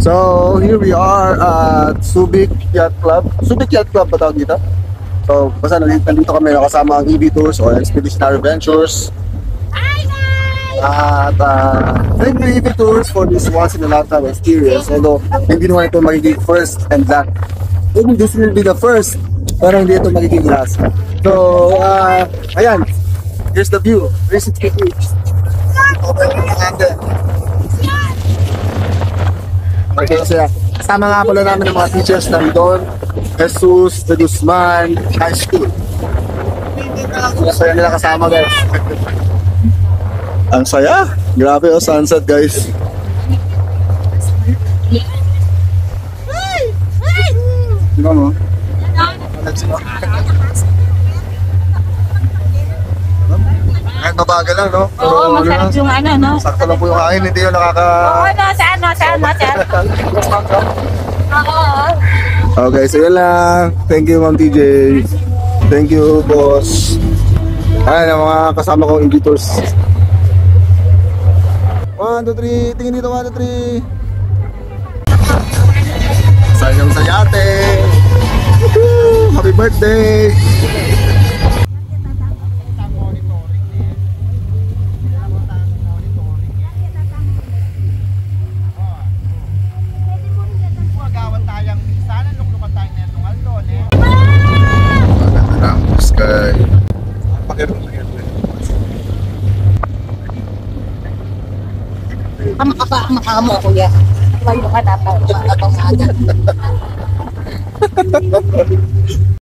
So, here we are at Subic Yacht Club. Subic Yacht Club ba tawag dito? So, basta nandito kami kasama ang EV Tours or Expeditionary Ventures. At thank you EV Tours for this once in a lifetime experience. Although, hindi naman ito magiging first and last. Maybe this will be the first, pero hindi ito magiging last. So, ayan. Here's the view. 360 views. Okay, so kasama nga pala namin ng mga teachers ng Don Jesus de Guzman High School. Masaya nila kasama, guys. Ang saya. Grabe oh, sunset, guys. Diba mo? Kahit mabagal lang, no? Oo, masarap yung ano, no? Sakto lang po yung kain, hindi yung nakaka... Oo, no, saan. Oo. Okay, so yun lang. Thank you, Ma'am TJ. Thank you, boss. Ayan, ang mga kasama kong editors. 1, 2, 3. Tingin dito, 1, 2, 3. Sayang sa yate. Woohoo! Happy birthday! Sky. Makamo, kuya. May mga natawag.